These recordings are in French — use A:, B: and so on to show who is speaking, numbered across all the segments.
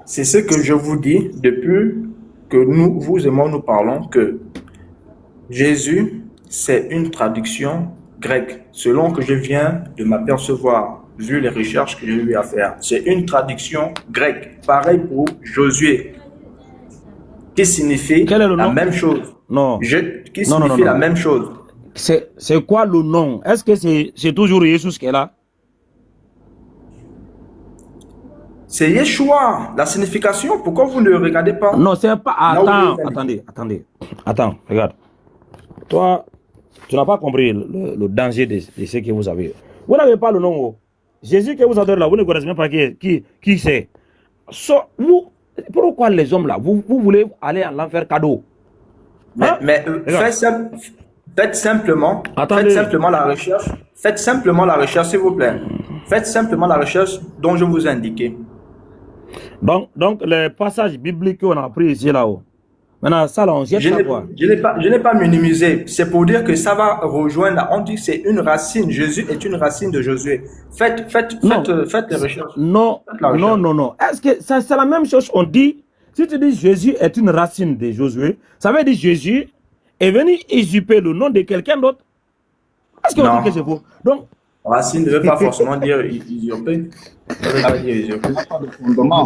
A: C'est ce que je vous dis depuis que vous et moi, nous parlons, que Jésus, c'est une traduction grecque, selon que je viens de m'apercevoir, vu les recherches que j'ai eu à faire. C'est une traduction grecque. Pareil pour Josué, qui signifie
B: Quel est le
A: la
B: nom?
A: même chose.
B: Non.
A: Qui
B: Non, non, non,
A: signifie la
B: non.
A: même chose.
B: C'est quoi le nom? Est-ce que c'est toujours Jésus qui est là?
A: C'est Yeshua, la signification. Pourquoi vous ne regardez pas?
B: Non, c'est pas.
A: Là où
B: Attends,
A: vous allez.
B: attendez. Attends, regarde. Toi, tu n'as pas compris le danger de ce que vous avez. Vous n'avez pas le nom. Oh. Jésus que vous adorez là, vous ne connaissez même pas qui c'est. Pourquoi les hommes là, vous voulez aller à l'enfer cadeau? Hein?
A: Mais faites simplement la recherche. Faites simplement la recherche, s'il vous plaît. Faites simplement la recherche dont je vous ai indiqué.
B: Donc les passages bibliques qu'on a appris ici là-haut. Maintenant, ça là, on jette ça quoi?
A: Je n'ai pas minimisé. C'est pour dire que ça va rejoindre. On dit que c'est une racine. Jésus est une racine de Josué. Faites les recherches.
B: Non. Est-ce que c'est la même chose qu'on dit? Si tu dis Jésus est une racine de Josué, ça veut dire Jésus est venu usurper le nom de quelqu'un d'autre. Est-ce qu'on dit que c'est faux? Donc,
A: racine ne veut pas forcément dire usurper. Ça veut pas dire usurper.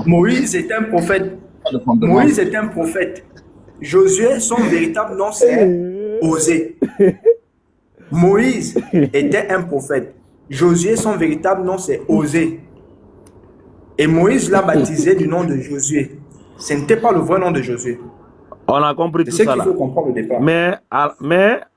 A: Moïse est un prophète. Moïse est un prophète. Josué, son véritable nom, c'est Osée. Moïse était un prophète. Josué, son véritable nom, c'est Osée. Et Moïse l'a baptisé du nom de Josué. Ce n'était pas le vrai nom de Josué.
B: On a compris tout ça.
A: C'est ce qu'il faut comprendre au départ.
B: Mais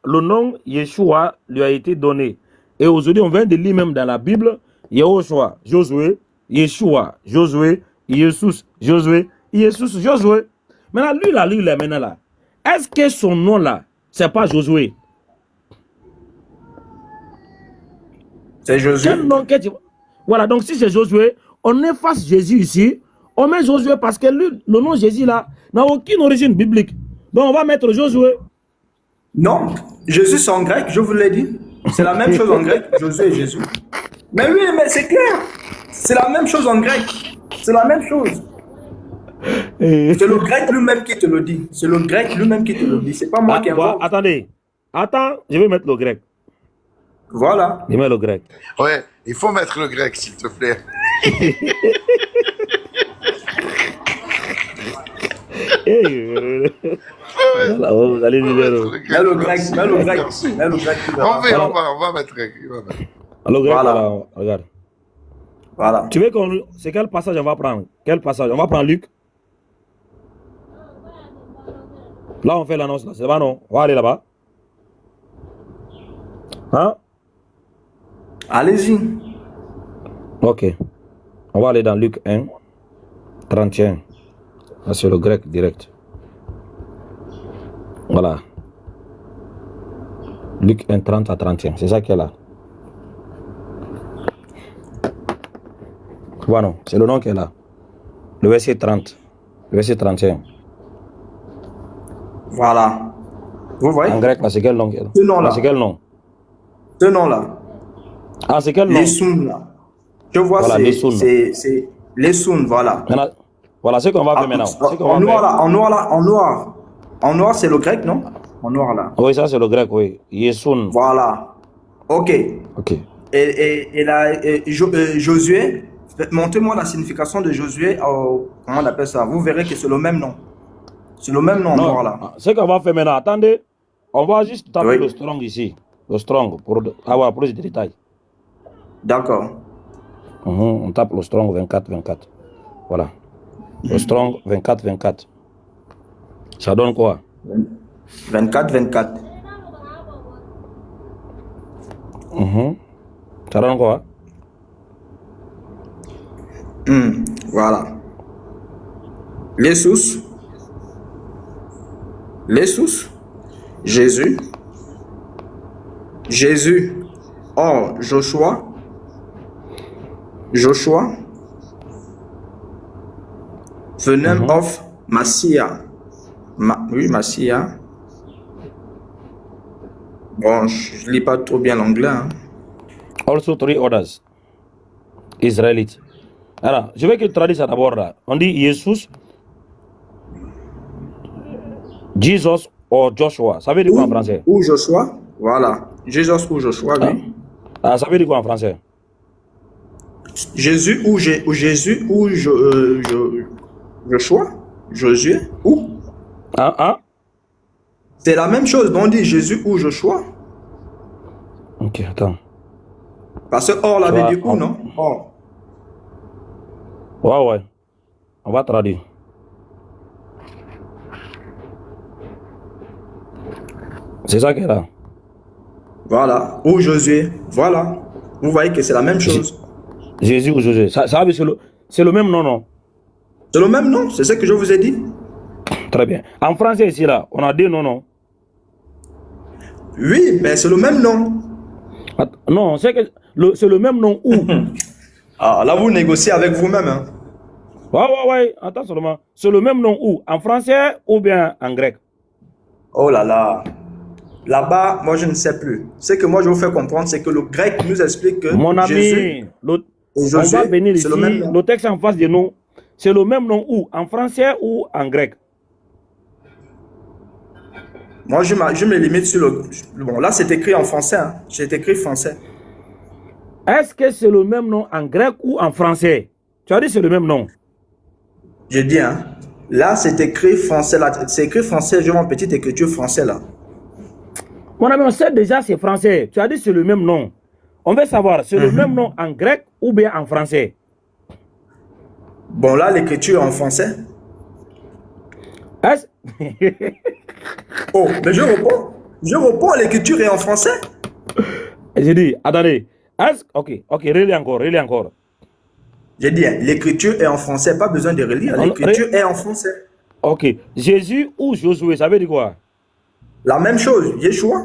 B: le nom Yeshua lui a été donné. Et aujourd'hui, on vient de lire même dans la Bible, Yehoshua, Josué, Yeshua, Josué, Jesus, Josué, Jesus, Josué. Maintenant, lui là, maintenant là, est-ce que son nom là, c'est pas Josué?
A: C'est Josué.
B: Quel nom que tu... Voilà, donc si c'est Josué, on efface Jésus ici, on met Josué parce que lui, le nom Jésus là, n'a aucune origine biblique. Donc on va mettre Josué.
A: Non, Jésus c'est en grec, je vous l'ai dit. C'est la même chose en grec, Josué et Jésus. Mais oui, mais c'est clair. C'est la même chose en grec. C'est la même chose. C'est le grec lui-même qui te le dit. C'est le grec lui-même qui te le dit. C'est pas moi qui invoque.
B: Attendez. Attends, je vais mettre le grec.
A: Voilà.
B: Je mets le grec.
C: Ouais, il faut mettre le grec, s'il te plaît.
B: Vous allez
A: mets le grec.
C: On va mettre grec.
B: Le grec,
A: voilà.
B: Regarde.
A: Voilà.
B: Tu veux qu'on... C'est quel passage on va prendre? Quel passage? On va prendre Luc. Là, on fait l'annonce, là. C'est pas non? On va aller là-bas. Hein?
A: Allez-y.
B: Ok. On va aller dans Luc 1, 31. Là, c'est le grec direct. Voilà. Luc 1, 30 à 31. C'est ça qui est là. Voilà, c'est le nom qui est là. Le verset 30. Le verset 31.
A: Voilà. Vous voyez?
B: En grec, là, c'est quel nom qui est là?
A: Ce nom-là.
B: C'est quel nom?
A: Ce nom-là.
B: Ah, c'est quel nom?
A: Les Soun, là. Je vois,
B: voilà,
A: c'est les Soun, voilà.
B: Maintenant, voilà ce qu'on va faire maintenant.
A: En noir, c'est le grec, non? En noir, là.
B: Oui, ça, c'est le grec, oui. Yesoun.
A: Voilà. Ok. Et là, Josué, montrez-moi la signification de Josué. Comment on appelle ça? Vous verrez que c'est le même nom. C'est le même nom en noir, là.
B: Ce qu'on va faire maintenant, attendez. On va juste taper le strong ici. Le strong, pour avoir plus de détails.
A: D'accord.
B: On tape le strong 24-24. Voilà. Le strong 24-24. Ça donne quoi?
A: 24-24.
B: Ça donne quoi?
A: Voilà. Jesus. Jésus. Or, Joshua. The name of Messiah. Messiah. Bon, je lis pas trop bien l'anglais. Hein.
B: Also 3 others. Israelites. Alors, je veux que tu traduises ça d'abord là. On dit Jesus, Jesus ou Joshua. Ça veut dire quoi en français?
A: Ou Joshua. Voilà. Jésus ou Joshua, oui.
B: Ah, ça veut dire quoi en français?
A: Jésus ou Jésus ou Joshua. Josué ou.
B: Ah?
A: C'est la même chose. On dit Jésus ou Joshua.
B: Ok, attends.
A: Parce que or l'avait dit ou non? Or.
B: Ouais. On va traduire. C'est ça qu'elle est là.
A: Voilà. Ou Josué. Voilà. Vous voyez que c'est la même chose.
B: Jésus ou Josué. Ça c'est le même nom, non?
A: C'est le même nom. C'est ce que je vous ai dit.
B: Très bien. En français ici, là, on a deux noms, non?
A: Oui, mais c'est le même nom.
B: Non, c'est le même nom où?
A: Ah, là, vous négociez avec vous-même. Hein.
B: Ouais. Attends seulement. C'est le même nom où? En français ou bien en grec?
A: Oh là là. Là-bas, moi, je ne sais plus. Ce que moi, je vous fais comprendre, c'est que le grec nous explique que
B: Mon ami,
A: Jésus
B: on va venir ici.
A: le
B: texte en face de nous, c'est le même nom où? En français ou en grec?
A: Moi, je me limite sur le... Bon, là, c'est écrit en français. Hein. C'est écrit français.
B: Est-ce que c'est le même nom en grec ou en français? Tu as dit c'est le même nom.
A: Je dis, hein. Là, c'est écrit français. C'est écrit français, je vois en petite écriture français, là.
B: Mon ami, on sait déjà c'est français. Tu as dit c'est le même nom. On veut savoir, c'est le même nom en grec ou bien en français?
A: Bon, là, l'écriture est en français.
B: Est-ce...
A: Oh, mais je réponds. L'écriture est en français.
B: J'ai dit, attendez. Ok, relis encore.
A: J'ai dit, hein, l'écriture est en français, pas besoin de relire. L'écriture est en français.
B: Ok, Jésus ou Josué, ça veut dire quoi?
A: La même chose, Yeshua.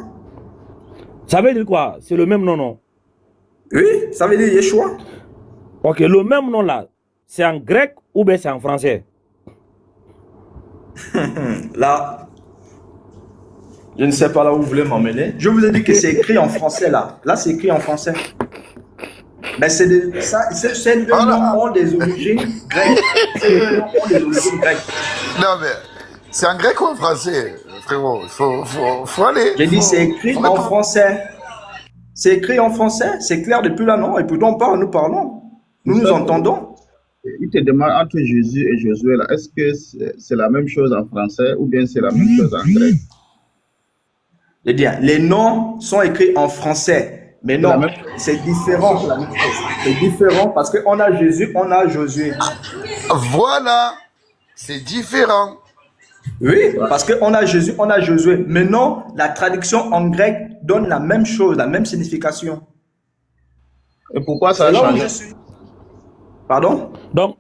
B: Ça veut dire quoi? C'est le même nom, non?
A: Oui, ça veut dire Yeshua.
B: Ok, le même nom là, c'est en grec ou bien c'est en français?
A: Là, je ne sais pas là où vous voulez m'emmener. Je vous ai dit que c'est écrit en français là. Là, c'est écrit en français. Mais ces deux noms ont des origines grecques. Ces deux noms ont des origines grecques.
C: Non, mais c'est en grec ou en français, frérot? Il faut aller.
A: J'ai dit c'est écrit en français. C'est écrit en français. C'est clair depuis là, non? Et pourtant, nous parlons. Nous entendons.
D: Il te demande entre Jésus et Josué, là, est-ce que c'est la même chose en français ou bien c'est la même chose en grec?
A: Je veux dire, les noms sont écrits en français, mais non, c'est différent. C'est différent parce qu'on a Jésus, on a Josué.
C: Voilà, c'est différent.
A: Oui, parce qu'on a Jésus, on a Josué. Mais non, la traduction en grec donne la même chose, la même signification.
D: Et pourquoi ça a
A: là où
D: changé?
A: je suis. Pardon?
B: Donc,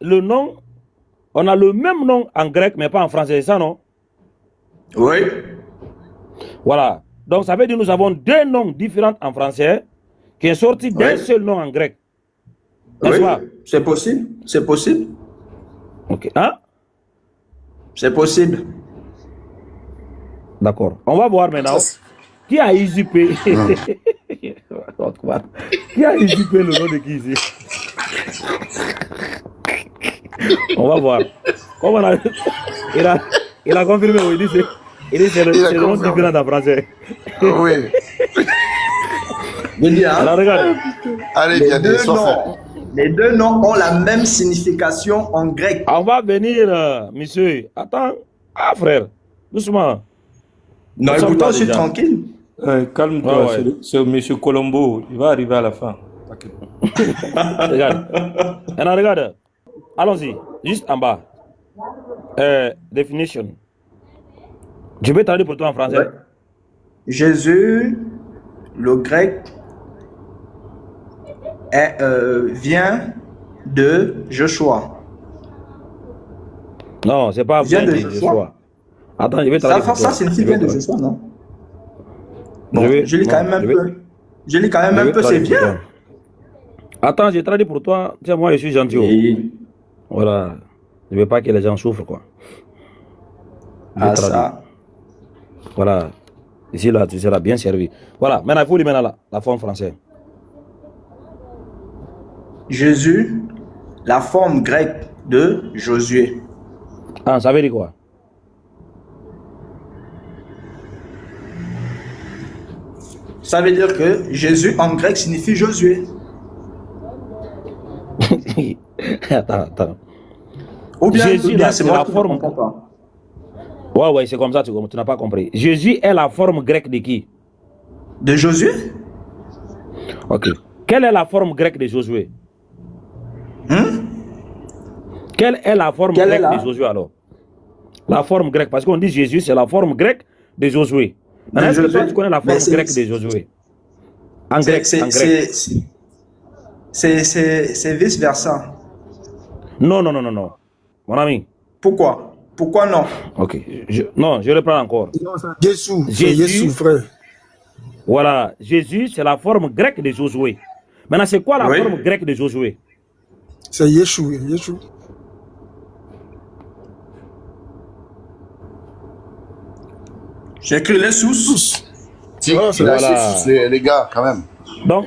B: le nom, on a le même nom en grec, mais pas en français, c'est ça, non?
A: Oui.
B: Voilà. Donc, ça veut dire que nous avons deux noms différents en français qui est sorti d'un seul nom en grec.
A: Oui, c'est possible. C'est possible.
B: Ok. Hein?
A: C'est possible.
B: D'accord. On va voir maintenant. Qui a usurpé Qui a usurpé le nom de qui ici? On va voir. Il a confirmé, il dit c'est le nom différent en français.
C: Oui.
B: Alors regarde.
C: Allez, bien
A: les deux noms ont la même signification en grec.
B: On va venir, monsieur. Attends. Ah, frère. Doucement.
A: Non, et pourtant, je suis tranquille.
E: Calme-toi, c'est M. Colombo. Il va arriver à la fin.
B: Regarde. Alors, regarde. Allons-y. Juste en bas. Definition. Je vais traduire pour toi en français.
A: Ouais. Jésus, le grec, vient de Joshua.
B: Non, c'est pas
A: vient de Joshua.
B: Attends, je vais traduire pour toi.
A: Ça signifie vient de Joshua, non? Bon, je lis quand même un peu. Je lis quand même un peu, c'est bien.
B: Attends, j'ai traduit pour toi. Tiens, moi, je suis gentil.
A: Et...
B: Voilà. Je ne veux pas que les gens souffrent, quoi.
A: Ça.
B: Voilà. Ici, là, tu seras bien servi. Voilà. Maintenant, il faut lui mettre la forme française.
A: Jésus, la forme grecque de Josué.
B: Ah, ça veut dire quoi?
A: Ça veut dire que Jésus en grec signifie Josué.
B: Attends.
A: Ou bien,
B: Jésus,
A: ou bien
B: là,
A: c'est
B: c'est
A: moi
B: la
A: qui ne
B: forme.
A: comprends pas.
B: Ouais, c'est comme ça, tu n'as pas compris. Jésus est la forme grecque de qui?
A: De Josué?
B: Ok. Quelle est la forme grecque de Josué? Quelle est la forme
A: Quelle est
B: grecque
A: la-
B: de Josué alors? La forme grecque, parce qu'on dit Jésus, c'est la forme grecque de Josué. Maintenant, est-ce que toi,
A: Josué?
B: tu connais la
A: Mais
B: forme
A: c'est-
B: grecque de Josué? En grec, en grec.
A: C'est vice-versa.
B: Non. Mon ami.
A: Pourquoi? Pourquoi non?
B: Ok. Non, je reprends encore.
F: Jésus, c'est
B: Jésus.
F: Jésus, frère.
B: Voilà. Jésus, c'est la forme grecque de Josué. Maintenant, c'est quoi la
A: Oui.
B: forme grecque de Josué?
F: C'est Yeshua, Yeshua.
A: J'ai écrit les sous.
C: Si,
F: Voilà, c'est-
C: il a
B: Voilà.
C: ses soucis, les gars, quand même.
B: Donc,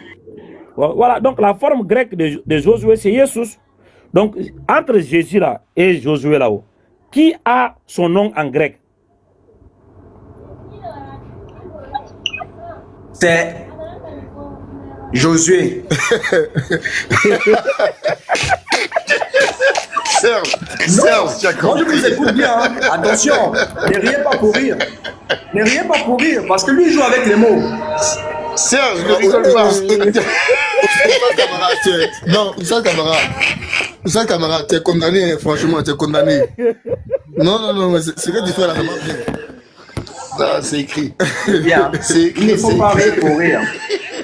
B: voilà. Donc, la forme grecque de Josué, c'est Jésus. Donc, entre Jésus là et Josué là-haut, qui a son nom en grec?
A: C'est Josué.
C: Serge, tu as
A: Moi, je
C: compris.
A: vous écoute bien. Hein. Attention, ne riez pas pour rire. Ne riez pas pour rire, parce que lui, il joue avec les mots.
C: Serge, ne rigole pas.
F: Non, ça, camarade, tu es condamné, hein, franchement, tu es condamné. Non, mais c'est que tu fais là, ça marche bien.
C: Non, c'est écrit.
A: Bien.
C: C'est écrit.
A: Il ne faut
C: c'est
A: pas
C: écrit.
A: rire pour rire.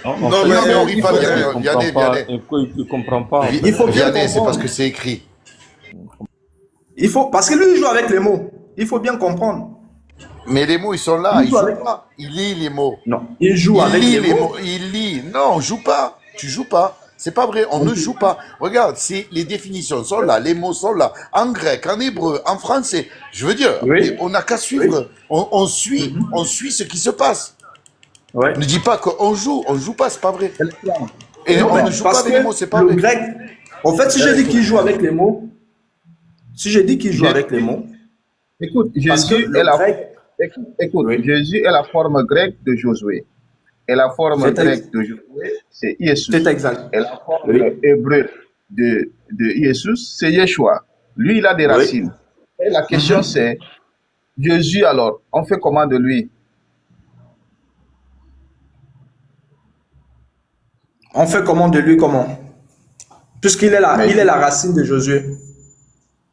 E: En
C: Non,
E: fait,
C: mais on
E: il
C: rit pas,
E: faut-
C: Vianney,
E: il
C: Vianney,
E: comprend pas,
C: Vianney.
E: il comprend pas.
A: Il faut bien
C: Vianney, c'est
A: comprendre.
C: parce que c'est écrit.
A: Il faut, parce que lui, il joue avec les mots. Il faut bien comprendre.
C: Mais les mots, ils sont là.
A: Il
C: Il
A: joue
C: joue
A: avec-
C: pas. Il lit les mots.
A: Non, il joue
C: Il
A: avec
C: lit
A: les mots.
C: Il lit. Non, on joue pas. Tu joues pas. C'est pas vrai. On ne joue pas. Regarde, les définitions sont là. Les mots sont là. En grec, en hébreu, en français. Je veux dire,
A: Oui.
C: on n'a qu'à suivre. On suit ce qui se passe.
A: Ouais.
C: Ne dis pas qu'on joue. On joue pas, c'est pas vrai. Et
A: Non,
C: on
A: mais
C: ne joue pas
A: parce
C: avec
A: que
C: les mots, c'est pas
A: le
C: vrai.
A: grec. En fait, si je dis qu'il joue avec les mots,
D: Écoute,
A: parce que
D: Jésus
A: le
D: est la
A: grec,
D: écoute,
A: Oui.
D: Jésus est la forme grecque de Josué. Et la forme
A: C'est
D: grecque de Josué, c'est Jésus.
A: c'est exact.
D: Et la forme
A: Oui.
D: hébreu de Jésus, c'est Yeshua. Lui, il a des
A: Oui.
D: racines. Et la question, c'est, Jésus, alors, on fait comment de lui?
A: On fait comment de lui comment? Puisqu'il est là,
D: Mais-
A: il est la racine de Josué.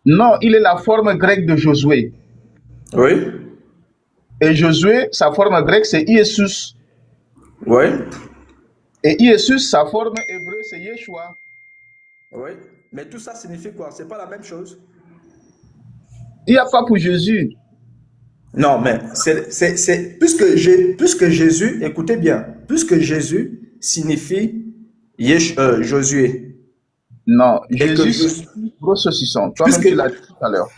D: Non, il est la forme grecque de Josué.
A: Oui.
D: Et Josué, sa forme grecque, c'est Jésus.
A: Oui.
D: Et Jésus, sa forme hébreu, c'est Yeshua.
A: Oui. Mais tout ça signifie quoi? C'est pas la même chose.
D: Il n'y a pas pour Jésus.
A: Non, mais puisque Jésus, écoutez bien, puisque Jésus signifie Josué.
D: Non,
A: Et que
D: Jésus, c'est gros saucisson. Toi-même,
A: Puisque-
D: tu l'as dit tout à l'heure.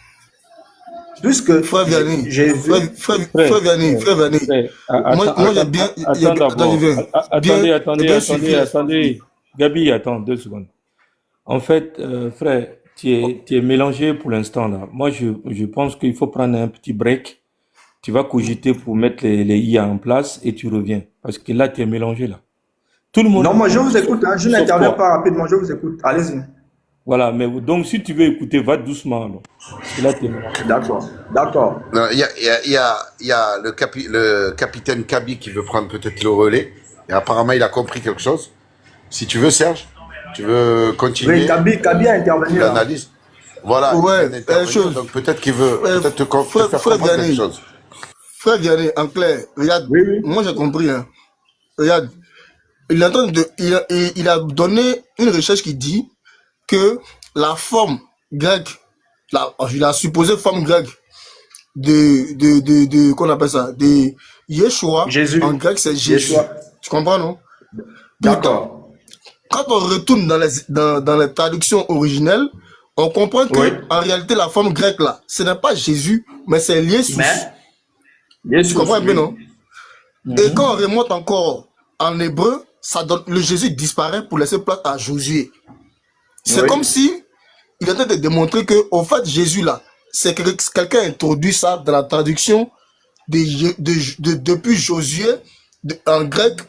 A: Puisque
F: Frère Vianney,
A: Jésus.
F: frère Vianney. Moi, j'ai bien.
E: Attends d'abord.
F: je viens.
E: Attendez.
F: Bien suivi.
E: Gabi, attends 2 secondes. En fait, frère, tu es mélangé pour l'instant là. Moi, je pense qu'il faut prendre un petit break. Tu vas cogiter pour mettre les IA en place et tu reviens. Parce que là, tu es mélangé là. Tout le monde.
A: Non, moi je vous écoute, hein, je
E: Sauf
A: n'interviens
E: toi.
A: pas rapidement, je vous écoute. Allez-y.
E: Voilà, mais donc si tu veux écouter, va doucement alors. Parce que là, tu es mélangé.
A: D'accord. D'accord.
C: Non, il y a le capitaine Kaby qui veut prendre peut-être le relais. Et apparemment, il a compris quelque chose. Si tu veux, Serge, tu veux continuer
A: Oui, Kaby a intervenu. là.
C: l'analyse. Voilà,
F: Ouais,
C: il vient d'intervenir,
F: chose.
C: donc peut-être qu'il veut peut-être te
F: frère
C: faire comprendre
F: Vianney.
C: quelque chose.
F: Frère Vianney, en clair, regarde,
A: Oui, oui.
F: moi j'ai compris. Hein. Regarde, il a donné une recherche qui dit que la forme grecque, la supposée forme grecque qu'on appelle ça, de Yeshua,
A: Jésus.
F: en grec c'est Jésus.
A: Yeshua.
F: Tu comprends, non? Pourtant,
A: D'accord.
F: quand on retourne dans les traductions originelles, on comprend que
A: Oui.
F: en réalité la forme grecque là, ce n'est pas Jésus, mais c'est Jésus.
A: Mais
F: Tu comprends bien, non? Et quand on remonte encore en hébreu, ça donne, le Jésus disparaît pour laisser place à Josué. C'est
A: Oui.
F: comme si il est en train de démontrer que, au fait, Jésus là, c'est que quelqu'un a introduit ça dans la traduction depuis Josué en grec,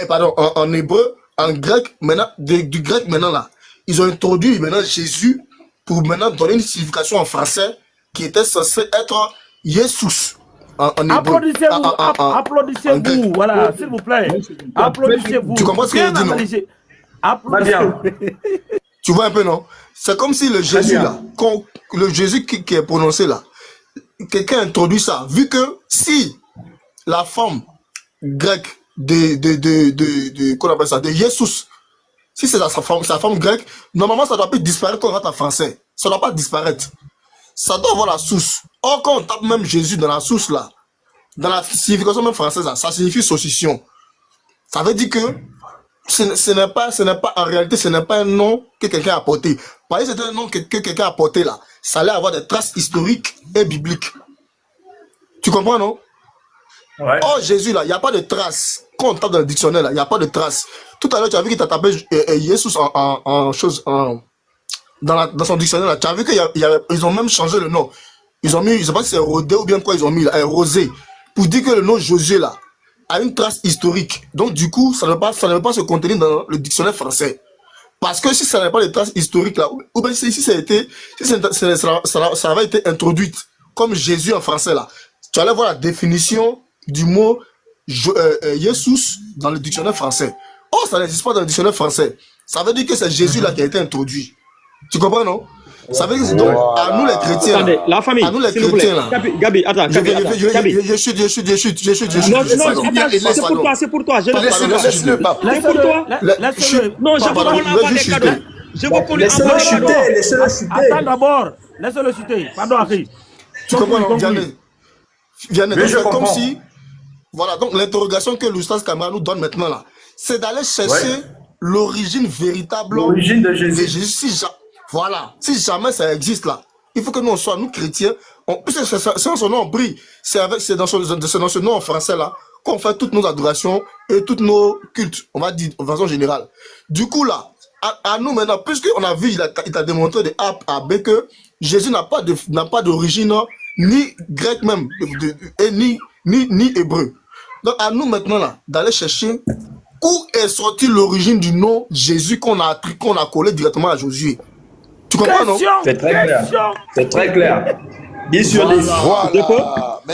F: pardon, en hébreu, en grec, maintenant, du grec maintenant là. Ils ont introduit maintenant Jésus pour maintenant donner une signification en français qui était censée être Jesus en hébreu.
B: Applaudissez-vous,
F: en grec.
B: applaudissez-vous, voilà, s'il vous plaît. Applaudissez-vous.
F: Tu comprends ce que
B: Bien
F: je dis, non?
B: analysé.
A: Va bien.
F: Tu vois un peu, non? C'est comme si le
A: Très
F: Jésus
A: bien.
F: là, le Jésus qui est prononcé là, quelqu'un introduit ça, vu que si la forme grecque qu'on appelle ça, de Jesus, si c'est sa forme grecque, normalement ça doit pas disparaître quand on rentre en français. Ça doit pas disparaître. Ça doit avoir la source. Or, quand on tape même Jésus dans la source là, dans la signification même française là, ça signifie saucisson. Ça veut dire que ce n'est pas, en réalité, ce n'est pas un nom que quelqu'un a porté. Parce que c'était un nom que quelqu'un a porté là. Ça allait avoir des traces historiques et bibliques. Tu comprends, non?
A: Ouais.
F: Oh, Jésus là, il n'y a pas de traces. Quand on tape dans le dictionnaire là, il n'y a pas de traces. Tout à l'heure, tu as vu qu'il t'a tapé Jesus dans son dictionnaire là. Tu as vu qu'ils ont même changé le nom. Ils ont mis, je ne sais pas si c'est Rodé ou bien quoi, ils ont mis là, Rosé. Pour dire que le nom Josué là a une trace historique. Donc, du coup, ça ne veut pas se contenir dans le dictionnaire français. Parce que si ça n'avait pas de traces historiques là, ou bien si ça avait été introduite comme Jésus en français là, tu allais voir la définition du mot Jesus dans le dictionnaire français. Oh, ça n'existe pas dans le dictionnaire français. Ça veut dire que c'est Jésus là qui a été introduit. Tu comprends, non? Ça veut dire que donc, à nous les chrétiens.
G: Attendez, la famille,
F: à nous les
G: s'il vous plaît.
F: chrétiens là.
G: Gabi, attends, Gabi, attends. Gabi.
F: Je chute.
G: Non, attends, c'est pour toi, je
C: Laisse-le, pape.
G: C'est pour toi.
B: Laissez-le.
G: Non, je veux qu'on lui envoie des cadeaux. Je veux qu'on lui
A: Laissez-le
G: envoie des
A: chuter,
G: cadeaux.
A: laissez-le chuter.
B: Attends d'abord, laissez-le chuter. Pardon, Harry.
F: Tu comprends, non?
B: Conclue.
F: Vianney,
A: Oui,
F: donc
A: je
F: c'est comme
A: comprends.
F: si, voilà, donc l'interrogation que l'Oustaz Camara nous donne maintenant là, c'est d'aller chercher l'origine véritable
A: L'origine de Jésus.
F: Voilà, si jamais ça existe là, il faut que nous soyons, nous chrétiens, c'est dans son nom on prie, c'est dans ce nom en français là, qu'on fait toutes nos adorations et tous nos cultes, on va dire de façon générale. Du coup là, à nous maintenant, puisqu'on a vu, il t'a démontré de A à B que Jésus n'a pas d'origine ni grec même, et ni hébreu. Donc à nous maintenant là, d'aller chercher où est sorti l'origine du nom Jésus qu'on a collé directement à Josué. Tu comprends, non?
A: C'est très clair. C'est très clair. 10 sur 10.
C: Voilà.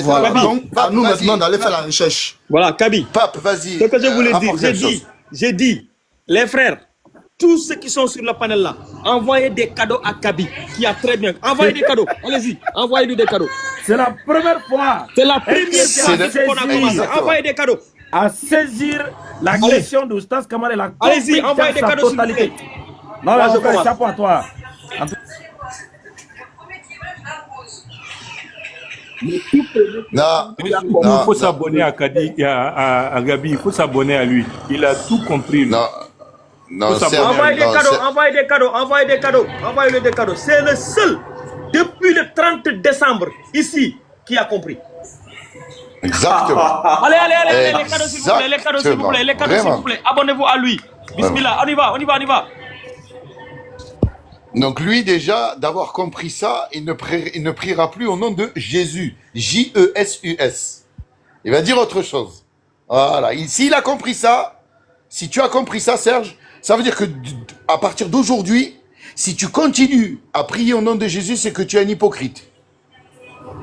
F: Voilà.
C: Maintenant,
F: Donc, à
C: Pape,
F: nous
C: vas-y.
F: maintenant d'aller faire la recherche.
G: Voilà, Kabi.
C: Pape, vas-y.
G: Ce que je voulais dire,
C: rapporte quelque chose.
G: j'ai dit, les frères, tous ceux qui sont sur le panel là, envoyez des cadeaux à Kabi, qui a très bien. Envoyez des cadeaux. Allez-y, envoyez-lui des cadeaux.
B: C'est la première fois
G: C'est la première
C: C'est
G: fois
C: le-
G: qu'on a commencé.
C: Exactement.
G: Envoyez des cadeaux.
B: à saisir la
G: Allez.
B: question de Stas Kamara et la
G: Allez-y,
B: compris
G: envoyez
B: dans
G: des
B: sa
G: cadeaux, s'il vous
B: totalité.
G: plaît.
B: Non,
G: Moi,
B: mais
G: je
B: on fait
G: commence.
B: chapeau à toi.
C: Non,
E: Il faut s'abonner à Kadi, à Gabi, il faut s'abonner à lui. Il a tout compris. lui.
C: non, non,
E: Faut
C: Serge,
E: savoir.
G: Envoyez des
C: non,
G: cadeaux,
C: Serge.
G: envoyez des cadeaux, envoyez des cadeaux, envoyez des cadeaux. C'est le seul, depuis le 30 décembre, ici, qui a compris.
C: Exactement.
G: Allez, les cadeaux s'il vous plaît, les cadeaux s'il vous plaît, les cadeaux s'il
C: Vraiment.
G: vous plaît. Abonnez-vous à lui. Bismillah, on y va.
C: Donc lui déjà, d'avoir compris ça, il ne priera plus au nom de Jésus. J-E-S-U-S. Il va dire autre chose. Voilà. S'il a compris ça, si tu as compris ça, Serge, ça veut dire que à partir d'aujourd'hui, si tu continues à prier au nom de Jésus, c'est que tu es un hypocrite.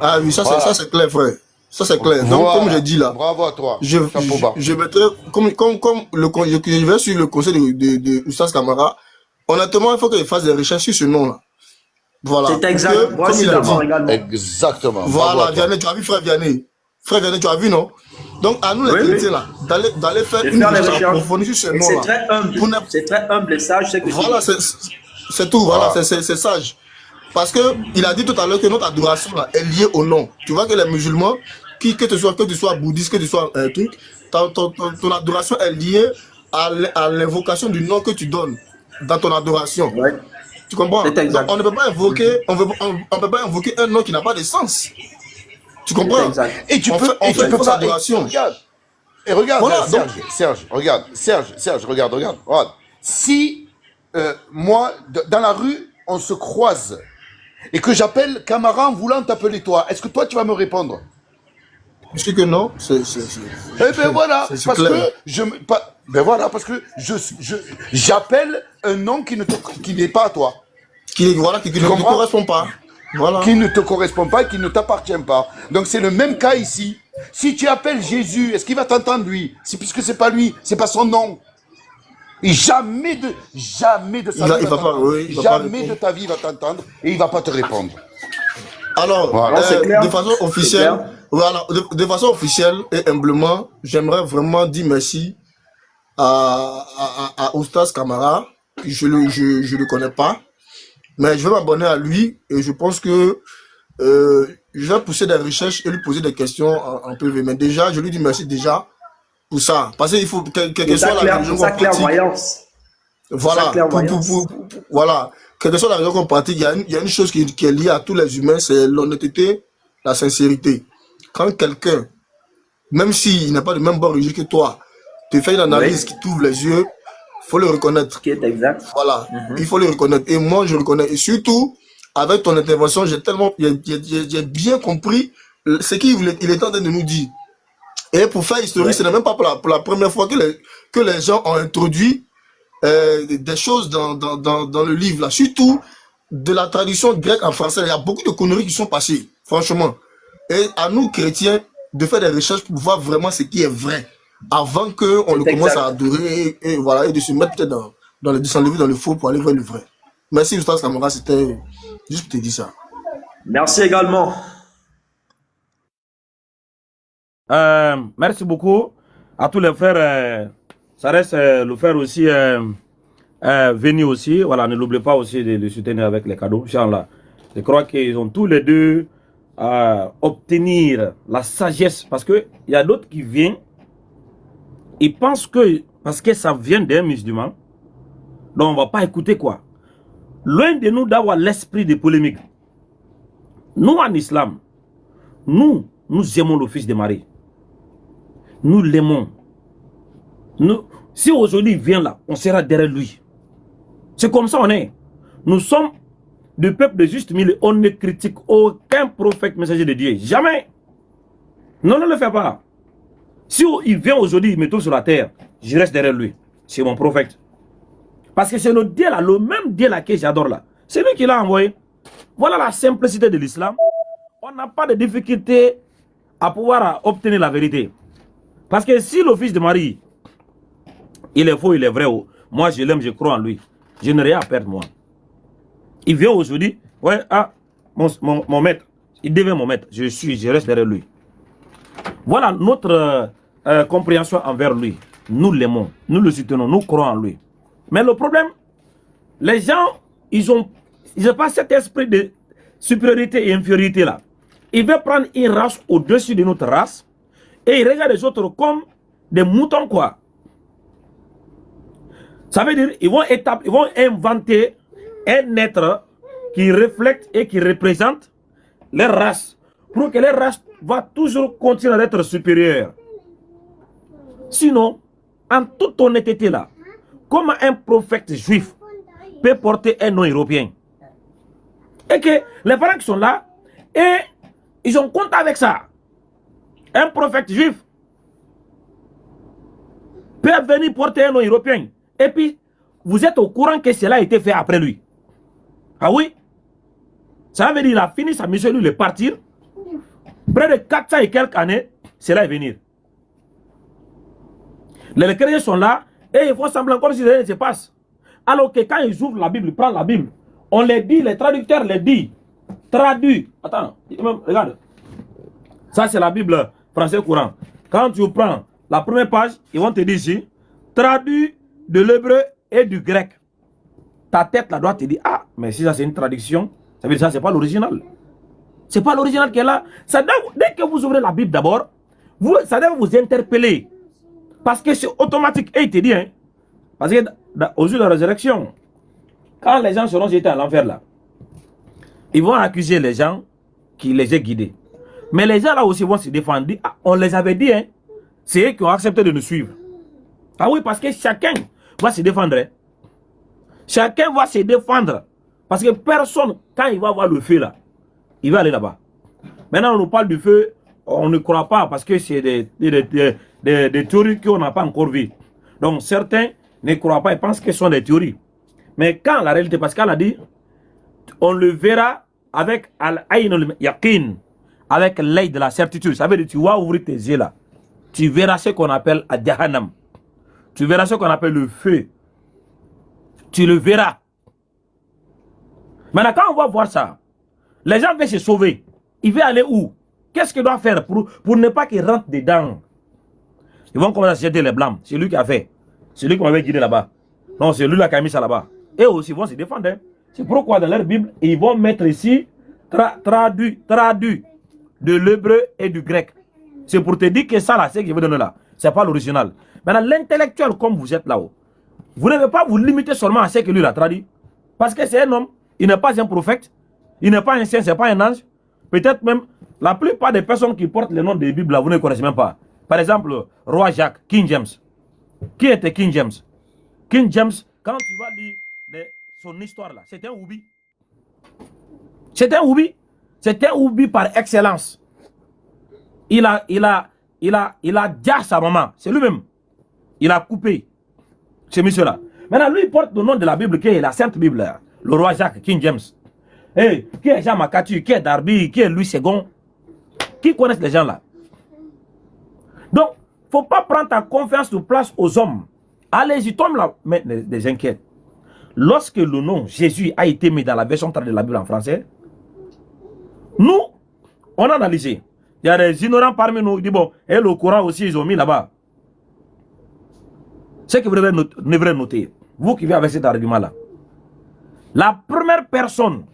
F: Ah oui, ça
C: Voilà.
F: c'est clair, frère. Ça c'est clair. Donc,
C: Voilà.
F: comme je dis là,
C: Bravo à toi.
F: je mettrai, comme je vais sur le conseil de Oustaz Kamara, honnêtement, il faut qu'il fasse des recherches sur ce nom-là. Voilà.
A: C'est exact.
F: Parce que,
A: Moi,
F: comme
A: je suis
F: il a dit,
A: d'accord également.
C: Exactement. Bravo
F: voilà,
C: à toi.
F: Vianney, tu as vu, frère Vianney. Frère Vianney, tu as vu, non? Donc, à nous, les
A: Oui,
F: chrétiens, là, d'aller faire
A: De
F: une
A: faire des
F: recherche
A: recherches.
F: approfondie sur ce
A: Et c'est
F: nom-là.
A: très humble.
F: Pour ne-
A: C'est très humble et sage. C'est que
F: Voilà, c'est tout, voilà, c'est sage. Parce que il a dit tout à l'heure que notre adoration là, est liée au nom. Tu vois que les musulmans, que tu sois bouddhiste, que tu sois un truc, ton adoration est liée à l'invocation du nom que tu donnes dans ton adoration.
A: Ouais.
F: Tu comprends?
A: C'est exact.
F: Donc, on ne peut pas invoquer, on peut pas invoquer un nom qui n'a pas de sens. Tu
A: C'est
F: comprends?
A: exact.
C: Et tu
F: On
C: peux,
F: fait- on
C: et
F: fait
C: tu
F: une
C: peux
F: fausse
C: pas.
F: adoration.
C: Et regarde,
F: Voilà,
C: Serge, regarde. Si moi, dans la rue, on se croise, et que j'appelle Camara en voulant t'appeler toi, est-ce que toi, tu vas me répondre?
F: Je sais que non,
C: Eh ben voilà,
F: c'est
C: parce
F: clair.
C: que voilà, parce que j'appelle un nom qui n'est pas à toi,
F: Voilà, qui ne
C: comprends?
F: correspond pas. Voilà.
C: Qui ne te correspond pas et qui ne t'appartient pas. Donc c'est le même cas ici. Si tu appelles Jésus, est-ce qu'il va t'entendre lui? C'est puisque c'est pas lui, c'est pas son nom. Et jamais de sa vie
F: Il va pas,
C: t'entendre.
F: oui, il va pas
C: Jamais de
F: répondre.
C: ta vie il va t'entendre et il va pas te répondre.
F: Alors,
C: Voilà.
A: Non, c'est clair.
F: de façon
A: C'est
F: officielle,
A: clair.
F: voilà, de façon officielle et humblement, j'aimerais vraiment dire merci à Oustas Camara. Je le connais pas, mais je vais m'abonner à lui et je pense que je vais pousser des recherches et lui poser des questions en PV. Mais déjà, je lui dis merci déjà pour ça. Parce qu'il faut quelle que soit la religion qu'on pratique.
A: Clairvoyance.
F: Voilà,
A: clairvoyance.
F: voilà, quelle que soit la religion qu'on pratique, il y a une chose qui est liée à tous les humains, c'est l'honnêteté, la sincérité. Quand quelqu'un, même s'il n'a pas de même bonne religion que toi, te fait une analyse qui t'ouvre les yeux, faut le reconnaître.
A: Qui est exact.
F: Voilà, il faut le reconnaître. Et moi, je le reconnais. Et surtout, avec ton intervention, j'ai bien compris ce qu'il est en train de nous dire. Et pour faire historique, ce n'est même pas pour la première fois que les gens ont introduit des choses dans le livre là, surtout de la traduction grecque en français. Il y a beaucoup de conneries qui sont passées, franchement. Et à nous chrétiens de faire des recherches pour voir vraiment ce qui est vrai avant qu'on le commence à adorer et voilà, et de se mettre peut-être de s'enlever dans le faux pour aller vers le vrai. Merci Oustas Camara, c'était juste pour te dire ça.
A: Merci également.
B: Merci beaucoup à tous les frères. Ça reste le frère aussi venu aussi. Voilà, ne l'oubliez pas aussi de le soutenir avec les cadeaux. Inch'Allah. Je crois qu'ils ont tous les deux obtenir la sagesse. Parce qu'il y a d'autres qui viennent. Ils pensent que parce que ça vient d'un musulman, donc on ne va pas écouter quoi. Loin de nous d'avoir l'esprit de polémique. Nous en islam, nous aimons le fils de Marie. Nous l'aimons. Si aujourd'hui il vient là, on sera derrière lui. C'est comme ça on est. Nous sommes du peuple de juste milieu. On ne critique aucun prophète messager de Dieu. Jamais. Non, ne le fais pas. Si il vient aujourd'hui, il me trouve sur la terre, je reste derrière lui. C'est mon prophète. Parce que c'est le Dieu là, le même Dieu là que j'adore là. C'est lui qui l'a envoyé. Voilà la simplicité de l'islam. On n'a pas de difficulté à pouvoir obtenir la vérité. Parce que si le fils de Marie, il est faux, il est vrai, moi je l'aime, je crois en lui. Je n'ai rien à perdre moi. Il vient aujourd'hui, ouais, mon maître, il devient mon maître, je reste derrière lui. Voilà notre compréhension envers lui. Nous l'aimons, nous le soutenons, nous croyons en lui. Mais le problème, les gens, ils n'ont pas cet esprit de supériorité et infériorité là. Ils veulent prendre une race au-dessus de notre race et ils regardent les autres comme des moutons quoi. Ça veut dire ils vont inventer un être qui reflète et qui représente leur race pour que leur race va toujours continuer à être supérieure. Sinon, en toute honnêteté là, comment un prophète juif peut porter un nom européen? Et que les parents qui sont là, et ils ont compte avec ça. Un prophète juif peut venir porter un nom européen. Et puis, vous êtes au courant que cela a été fait après lui. Ah oui? Ça veut dire qu'il a fini sa mission, lui, il est parti. Près de 400 et quelques années, cela est venu. Les chrétiens sont là et ils font semblant comme si rien ne se passe. Alors que quand ils ouvrent la Bible, ils prennent la Bible, on les dit, les traducteurs les disent, traduit. Attends, regarde. Ça, c'est la Bible français courant. Quand tu prends la première page, ils vont te dire ici, traduit de l'hébreu et du grec. Ta tête, la droite, te dit, ah, mais si ça c'est une traduction, ça veut dire ça, c'est pas l'original. C'est pas l'original qui est là. Ça doit, dès que vous ouvrez la Bible d'abord, ça doit vous interpeller. Parce que c'est automatique. Et il te dit, hein, parce que au jour de la résurrection, quand les gens seront jetés à l'enfer là, ils vont accuser les gens qui les ont guidés. Mais les gens là aussi vont se défendre. Ah, on les avait dit, hein, c'est eux qui ont accepté de nous suivre. Ah oui, parce que chacun va se défendre. Hein. Chacun va se défendre. Parce que personne, quand il va voir le feu là, il va aller là-bas. Maintenant, on nous parle du feu, on ne croit pas parce que c'est des théories qu'on n'a pas encore vues. Donc certains ne croient pas et pensent que ce sont des théories. Mais quand la réalité, parce qu'elle a dit, on le verra avec al-ayn al-yaqin, avec l'œil de la certitude. Ça veut dire que tu vas ouvrir tes yeux là. Tu verras ce qu'on appelle Ad-Jahannam. Tu verras ce qu'on appelle le feu. Tu le verras. Maintenant, quand on va voir ça, les gens veulent se sauver. Ils veulent aller où? Qu'est-ce qu'ils doivent faire pour ne pas qu'ils rentrent dedans? Ils vont commencer à se jeter les blâmes. C'est lui qui a fait. C'est lui qui m'avait guidé là-bas. Non, c'est lui qui a mis ça là-bas. Et aussi, ils vont se défendre. Hein. C'est pourquoi dans leur Bible, ils vont mettre ici traduit de l'hébreu et du grec. C'est pour te dire que ça là, c'est ce que je veux donner là. C'est pas l'original. Maintenant, l'intellectuel comme vous êtes là-haut, vous ne devez pas vous limiter seulement à ce que lui a traduit. Parce que c'est un homme, il n'est pas un prophète, il n'est pas un saint, c'est pas un ange. Peut-être même, la plupart des personnes qui portent le nom des Bibles là, vous ne connaissez même pas. Par exemple, Roi Jacques, King James. Qui était King James? King James, quand tu vas lire son histoire là, c'est un oubi. C'est un oubi. C'est un oubi par excellence. Il a dit à sa maman, c'est lui-même. Il a coupé ce monsieur-là. Maintenant, lui, il porte le nom de la Bible, qui est la Sainte Bible, là. Le roi Jacques, King James. Hey, qui est Jean Macatu, qui est Darby, qui est Louis II? Qui connaissent les gens là? Donc, il ne faut pas prendre ta confiance de place aux hommes. Allez-y, tombe là, mais des inquiètes. Lorsque le nom Jésus a été mis dans la version traduite de la Bible en français, nous, on a analysé. Il y a des ignorants parmi nous qui disent, bon, et le Coran aussi, ils ont mis là-bas. C'est que vous devrez noter, vous qui vivez avec cet argument-là. La première personne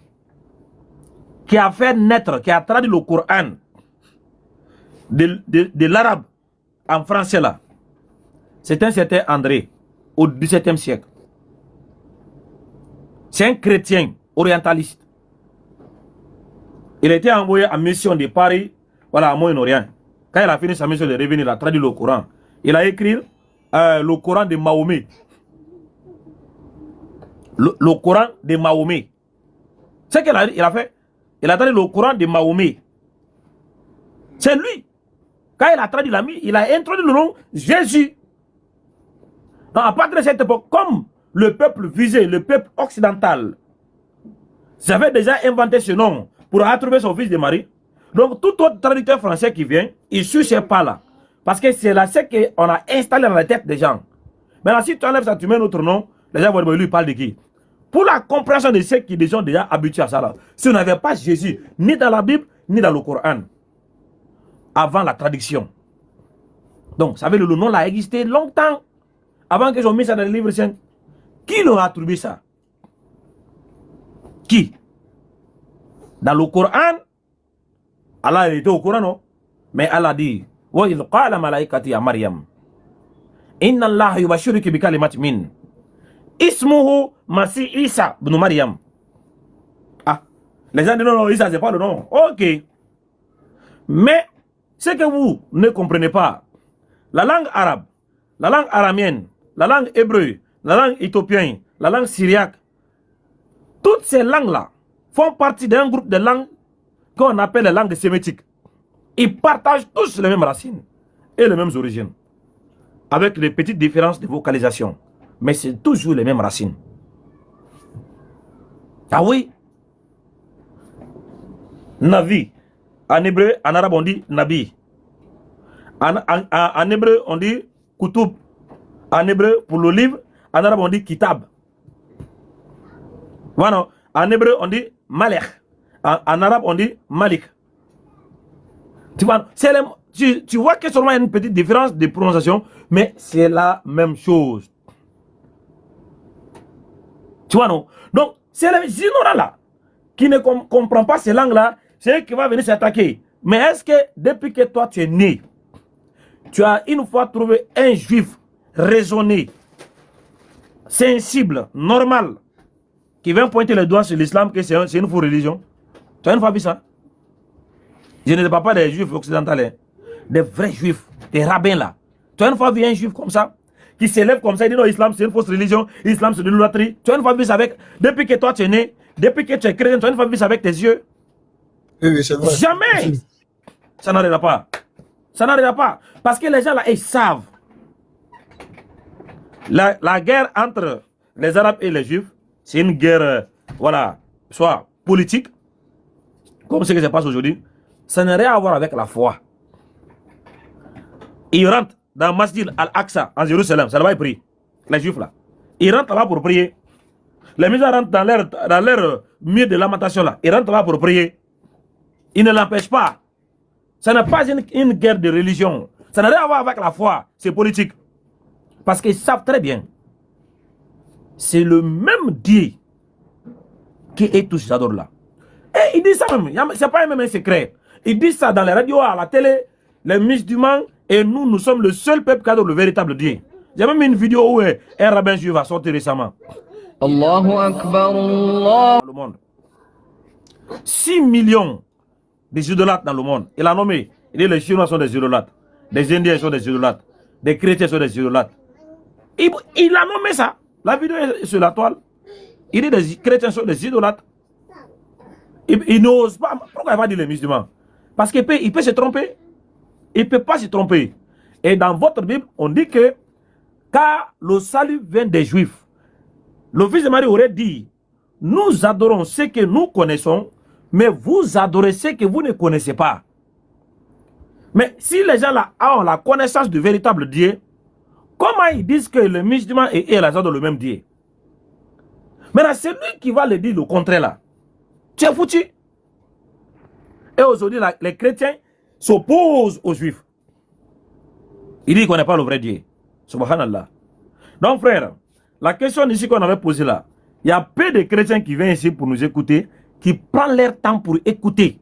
B: qui a fait naître, qui a traduit le Coran de l'arabe en français là, c'est un certain André, au XVIIe siècle. C'est un chrétien orientaliste. Il a été envoyé en mission de Paris, voilà, à Moyen-Orient. Quand il a fini sa mission de revenir, il a traduit le Coran. Il a écrit le Coran de Mahomet. Le Coran de Mahomet. C'est ce qu'il a fait. Il a traduit le Coran de Mahomet. C'est lui. Quand il a traduit, il a introduit le nom Jésus. Donc, à partir de cette époque, comme le peuple visé, le peuple occidental, j'avais déjà inventé ce nom pour retrouver son fils de Marie. Donc, tout autre traducteur français qui vient, il suit ces pas-là. Parce que c'est là ce qu'on a installé dans la tête des gens. Maintenant, si tu enlèves ça, tu mets notre nom, les gens vont dire, lui, il parle de qui? Pour la compréhension de ceux qui sont déjà habitués à ça, là, si on n'avait pas Jésus, ni dans la Bible, ni dans le Coran, avant la traduction. Donc, ça veut dire le nom a existé longtemps, avant qu'ils ont mis ça dans les livres saints. Qui leur a attribué ça? Qui? Dans le Coran, Allah était au Coran, non? Mais Allah dit, wa idh qala malaikati ya Maryam, inna Allah yubashiruki bi kalimatin min ismuhu Masih Isa ibn Maryam. Ah, les gens disent non, non, Isa c'est pas le nom. Ok. Mais ce que vous ne comprenez pas, la langue arabe, la langue aramienne, la langue hébreu, la langue éthiopienne, la langue syriaque, toutes ces langues-là font partie d'un groupe de langues qu'on appelle les langues sémitiques. Ils partagent tous les mêmes racines et les mêmes origines, avec les petites différences de vocalisation. Mais c'est toujours les mêmes racines. Ah oui? Navi. En hébreu, en arabe, on dit Nabi. En hébreu, on dit Kutub. En hébreu, pour le livre, en arabe, on dit Kitab. Voilà. En hébreu, on dit Malek. En arabe, on dit Malik. Tu vois, tu vois que seulement il y a une petite différence de prononciation, mais c'est la même chose. Tu vois, non? Donc, c'est les ignorants là qui ne comprennent pas ces langues-là, c'est eux qui vont venir s'attaquer. Mais est-ce que depuis que toi tu es né, tu as une fois trouvé un juif raisonné, sensible, normal, qui vient pointer le doigt sur l'islam, que c'est une fausse religion? Tu as une fois vu ça? Je ne parle pas des juifs occidentaux, hein. Des vrais juifs, des rabbins là. Tu as une fois vu un juif comme ça, qui s'élève comme ça, il dit non, l'islam c'est une fausse religion, l'islam c'est de l'idolâtrie. Tu as une fois vu ça avec, depuis que toi tu es né, depuis que tu es chrétien, tu as une fois vu ça avec tes yeux.
F: Oui, c'est vrai.
B: Jamais. Ça n'arrivera pas. Ça n'arrivera pas. Parce que les gens là, ils savent. La guerre entre les Arabes et les Juifs, c'est une guerre, voilà, soit politique, comme ce qui se passe aujourd'hui. Ça n'a rien à voir avec la foi. Ils rentrent dans le Masjid Al-Aqsa, en Jérusalem, ça là-bas ils prient. Les Juifs là. Ils rentrent là-bas pour prier. Les musulmans rentrent dans leur mur de lamentation là. Ils rentrent là pour prier. Ils ne l'empêchent pas. Ça n'est pas une guerre de religion. Ça n'a rien à voir avec la foi. C'est politique. Parce qu'ils savent très bien. C'est le même Dieu qui est tous ces adores-là. Et ils disent ça même. C'est pas même un secret. Ils disent ça dans les radios, à la télé. Les musulmans et nous sommes le seul peuple qui adore le véritable Dieu. J'ai même mis une vidéo où un rabbin juif a sorti récemment. Allahu Akbar, Allah. Le monde. 6 millions des idolâtres dans le monde. Il a nommé. Il dit les Chinois sont des idolâtres. Les Indiens sont des idolâtres. Les chrétiens sont des idolâtres. Il a nommé ça. La vidéo est sur la toile. Il dit les chrétiens sont des idolâtres. Il n'ose pas. Pourquoi il va dire les musulmans? Parce qu'il peut se tromper. Il ne peut pas se tromper. Et dans votre Bible, on dit que car le salut vient des Juifs, le fils de Marie aurait dit, nous adorons ce que nous connaissons, mais vous adorez ce que vous ne connaissez pas. Mais si les gens là ont la connaissance du véritable Dieu, comment ils disent que le musulman et les adorent le même Dieu? Maintenant, c'est lui qui va le dire le contraire là. Tu es foutu. Et aujourd'hui, les chrétiens s'opposent aux Juifs. Il dit qu'on n'est pas le vrai Dieu. Subhanallah. Donc frère, la question ici qu'on avait posée là, il y a peu de chrétiens qui viennent ici pour nous écouter, qui prennent leur temps pour écouter.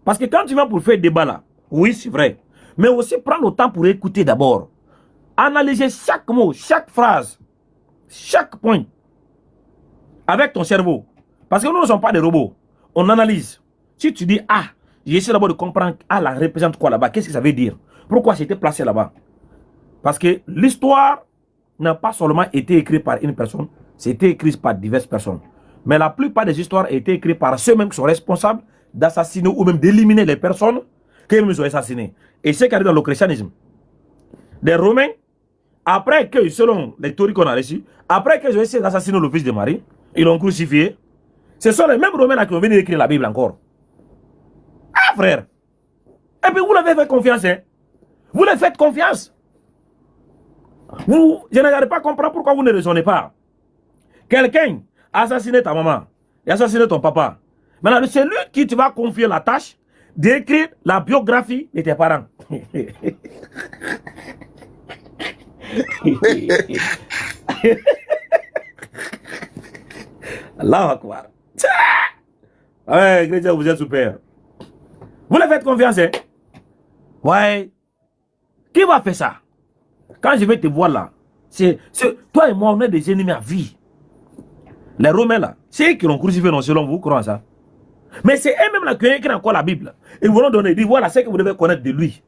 B: Parce que quand tu viens pour faire débat là, oui c'est vrai, mais aussi prendre le temps pour écouter d'abord. Analyser chaque mot, chaque phrase, chaque point, avec ton cerveau. Parce que nous ne sommes pas des robots. On analyse. Si tu dis, ah, j'essaie d'abord de comprendre, ah, la représente quoi là-bas, qu'est-ce que ça veut dire? Pourquoi c'était placé là-bas? Parce que l'histoire n'a pas seulement été écrite par une personne, c'était écrit par diverses personnes. Mais la plupart des histoires ont été écrites par ceux-mêmes qui sont responsables d'assassiner ou même d'éliminer les personnes qu'ils ont assassinées. Et c'est ce qui arrive dans le christianisme. Des Romains, après que, selon les théories qu'on a reçues, après qu'ils ont essayé d'assassiner le fils de Marie, ils l'ont crucifié. Ce sont les mêmes Romains là qui ont venu écrire la Bible encore. Ah frère! Et puis vous l'avez fait confiance, hein? Vous leur faites confiance. Je n'arrive pas à comprendre pourquoi vous ne raisonnez pas. Quelqu'un a assassiné ta maman, il a assassiné ton papa. Maintenant, c'est lui qui te va confier la tâche d'écrire la biographie de tes parents. Allahu Akbar. Ouais, chrétien, vous êtes super. Vous leur faites confiance, hein? Ouais. Qui va faire ça? Quand je vais te voir là, toi et moi, on est des ennemis à vie. Les Romains là, c'est eux qui l'ont crucifié, non, selon vous, croyez ça? Mais c'est eux-mêmes là qui ont écrit encore la Bible. Ils vous l'ont donné, ils disent voilà ce que vous devez connaître de lui.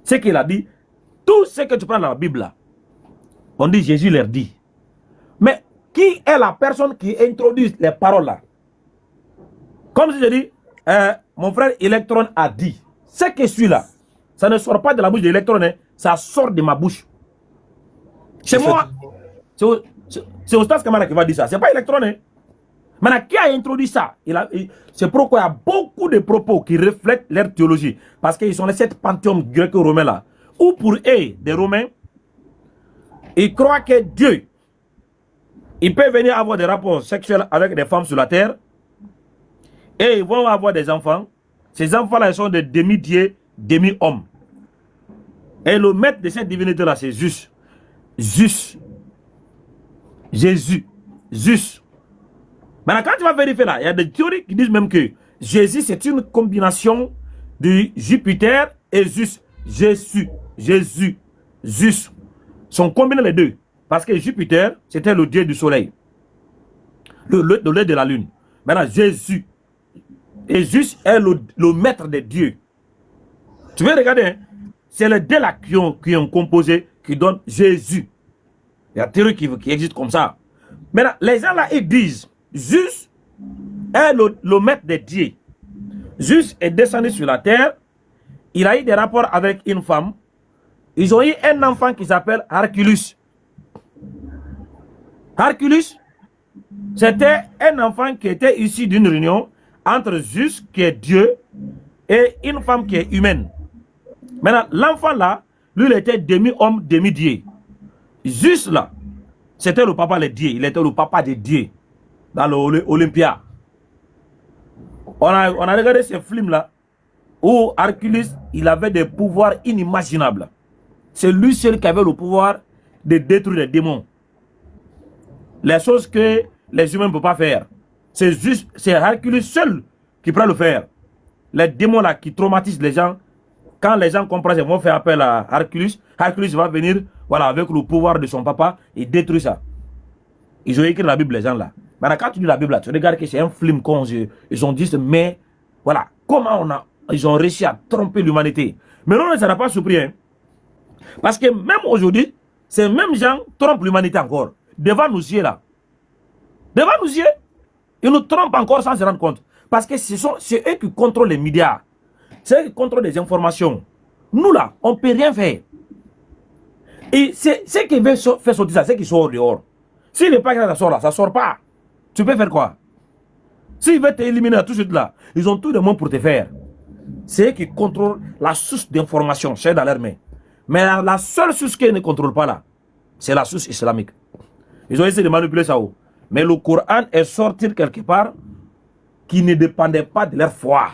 B: Ce qu'il a dit, tout ce que tu prends dans la Bible là, on dit Jésus leur dit. Mais qui est la personne qui introduit les paroles là? Comme si je dis, mon frère Electron a dit, ce que je suis là, ça ne sort pas de la bouche de Electron, hein, ça sort de ma bouche. C'est moi. C'est Oustaz Kamara qui va dire ça. C'est pas Electron. Hein. Maintenant, qui a introduit ça? C'est pourquoi il y a beaucoup de propos qui reflètent leur théologie. Parce qu'ils sont les 7 panthéons gréco-romains là. Ou pour eux, des Romains, ils croient que Dieu, il peut venir avoir des rapports sexuels avec des femmes sur la terre. Et ils vont avoir des enfants. Ces enfants-là, ils sont des demi-dieux, demi-hommes. Et le maître de cette divinité-là, c'est Zeus. Zeus. Jésus. Zeus. Maintenant, quand tu vas vérifier là, il y a des théories qui disent même que Jésus, c'est une combination de Jupiter et Zeus. Jésus. Jésus. Zeus. Sont combinés les deux. Parce que Jupiter, c'était le dieu du soleil. Le dieu de la lune. Maintenant, Jésus. Et Zeus est le maître des dieux. Tu veux regarder, hein? C'est les deux là qui ont composé, qui donnent Jésus. Il y a des théories qui existent comme ça. Maintenant, les gens là, ils disent, Zeus est le maître des dieux. Zeus est descendu sur la terre. Il a eu des rapports avec une femme. Ils ont eu un enfant qui s'appelle Herculus. Herculus, c'était un enfant qui était issu d'une réunion entre Zeus, qui est Dieu, et une femme qui est humaine. Maintenant, l'enfant là, lui, il était demi-homme, demi-dieu. Zeus là, c'était le papa des dieux. Il était le papa des dieux dans l'Olympia. On a regardé ce film là où Herculus, il avait des pouvoirs inimaginables. C'est lui seul qui avait le pouvoir de détruire les démons. Les choses que les humains ne peuvent pas faire. C'est Herculus seul qui peut le faire. Les démons là qui traumatisent les gens, quand les gens comprennent, ils vont faire appel à Herculus. Herculus va venir, voilà, avec le pouvoir de son papa et détruire ça. Ils ont écrit la Bible, les gens là. Maintenant, quand tu lis la Bible là, tu regardes que c'est un film ils ont dit, mais voilà, comment ils ont réussi à tromper l'humanité. Mais non, ça n'a pas surpris. Hein. Parce que même aujourd'hui, ces mêmes gens trompent l'humanité encore. Devant nos yeux là. Devant nos yeux. Ils nous trompent encore sans se rendre compte. Parce que c'est eux qui contrôlent les médias. C'est eux qui contrôlent les informations. Nous là, on ne peut rien faire. Et c'est ce qui veut faire sortir ça, c'est qu'ils sortent dehors. S'il n'est pas que ça sort là, ça ne sort pas. Tu peux faire quoi? S'ils veulent t'éliminer tout de suite là, ils ont tout le monde pour te faire. C'est eux qui contrôlent la source d'information, c'est dans leur main. Mais la seule source qu'ils ne contrôlent pas là, c'est la source islamique. Ils ont essayé de manipuler ça. Mais le Coran est sorti quelque part qui ne dépendait pas de leur foi,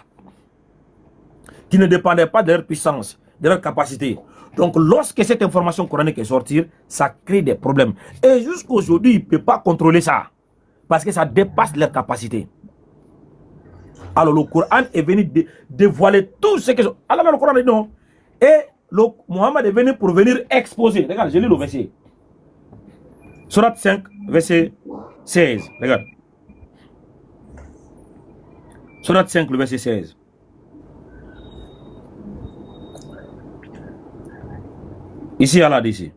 B: qui ne dépendait pas de leur puissance, de leur capacité. Donc lorsque cette information coranique est sortie, ça crée des problèmes. Et jusqu'à aujourd'hui, ils ne peuvent pas contrôler ça. Parce que ça dépasse leur capacité. Alors le Coran est venu dévoiler tout ce que... Alors le Coran dit non. Et Mohammed est venu pour venir exposer. Regarde, je lis le verset. Surat 5, verset 16. Regarde. Surat 5, le verset 16. Ici, Allah dit ici.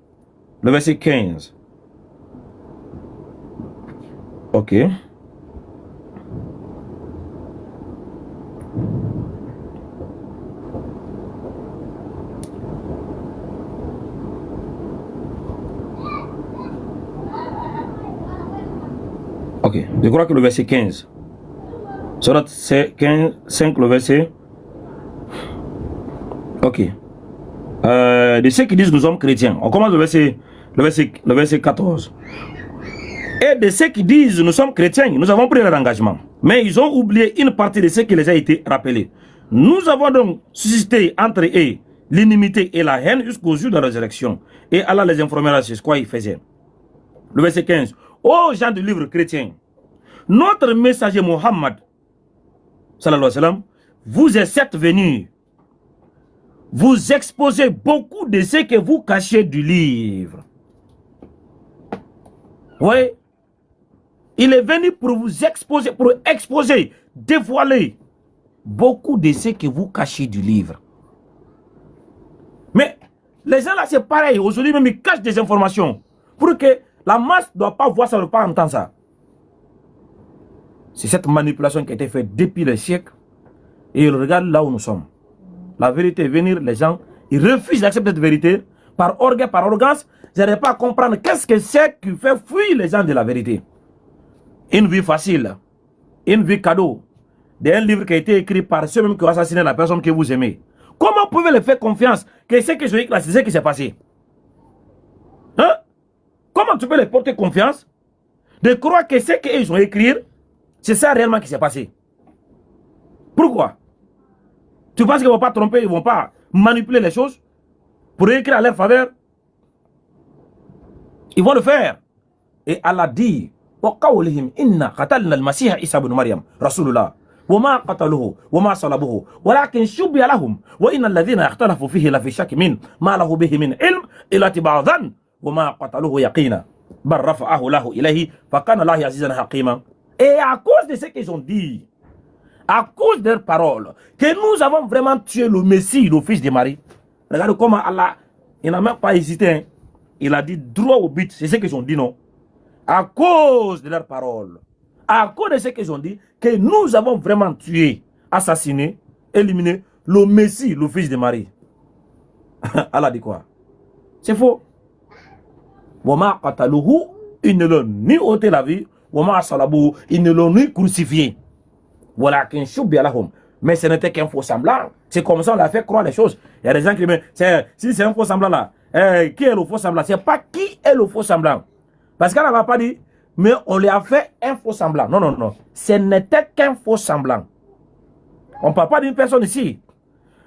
B: Le verset 15. Ok. Ok, je crois que le verset 15. Surat 15, 5, le verset. Ok. De ceux qui disent nous sommes chrétiens. On commence le verset 14. Et de ceux qui disent nous sommes chrétiens, nous avons pris leur engagement. Mais ils ont oublié une partie de ce qui les a été rappelé. Nous avons donc suscité entre eux l'inimité et la haine jusqu'au jour de la résurrection. Et Allah les informera sur ce qu'ils faisaient. Le verset 15. Ô gens du livre chrétien, notre messager Mohammed, sallallahu alayhi wa sallam, vous êtes certes venu. Vous exposez beaucoup de ce que vous cachez du livre. Oui. Il est venu pour vous exposer, dévoiler beaucoup de ce que vous cachez du livre. Mais les gens là, c'est pareil. Aujourd'hui même, ils cachent des informations pour que la masse ne doit pas voir ça, ne doit pas entendre ça. C'est cette manipulation qui a été faite depuis les siècles. Et ils regardent là où nous sommes. La vérité est venir, les gens, ils refusent d'accepter cette vérité. Par orgueil, par arrogance, ils n'arrivent pas à comprendre qu'est-ce que c'est qui fait fuir les gens de la vérité. Une vie facile, une vie cadeau, d'un livre qui a été écrit par ceux-mêmes qui ont assassiné la personne que vous aimez. Comment pouvez-vous leur faire confiance que ce que je dis là, c'est ce qui s'est passé? Hein? Comment tu peux leur porter confiance de croire que ce qu'ils ont écrit, c'est ça réellement qui s'est passé? Pourquoi? Tu penses qu'ils ne vont pas tromper, ils ne vont pas manipuler les choses pour écrire à leur faveur? Ils vont le faire. Et Allah dit, وَقَوْلِهِمْ إِنَّا قَتَلْنَا الْمَسِيحَ عِيسَى بْنُ مَرْيَمَ رَسُولُ اللَّهِ وَمَا قَتَلُوهُ وَمَا صَلَبُوهُ وَلَكِنْ شُبِّهَ لَهُمْ وَإِنَّ الَّذِينَ اخْتَلَفُوا فِيهِ لَفِي شَكٍّ مِّنْهُ مَا لَهُ بِهِ مِنْ عِلْمٍ إِلَّا اتِّبَاعَ الظَّنِّ وَمَا قَتَلُوهُ يَقِينًا بَلْ رَفَعَهُ اللَّهُ إِلَيْهِ فَكَانَ اللَّهُ عَزِيزًا حَكِيمًا. Et à cause de ce qu'ils ont dit, à cause de leurs paroles, que nous avons vraiment tué le Messie, le fils de Marie. Regardez comment Allah, il n'a même pas hésité. Hein. il a dit droit au but. C'est ce qu'ils ont dit, non? À cause de leurs paroles. À cause de ce qu'ils ont dit, que nous avons vraiment tué, assassiné, éliminé le Messie, le fils de Marie. Allah dit quoi? C'est faux. Wama qataluhu, ils ne l'ont ni ôté la vie. Wama salabuhu, ils ne l'ont ni crucifié. Voilà qu'un choubi alahum. Mais ce n'était qu'un faux semblant. C'est comme ça on a fait croire les choses. Il y a des gens qui disent, si c'est un faux semblant là, qui est le faux semblant? C'est pas qui est le faux semblant. Parce qu'elle n'a pas dit, mais on lui a fait un faux semblant. Non, non, non. Ce n'était qu'un faux semblant. On ne parle pas d'une personne ici.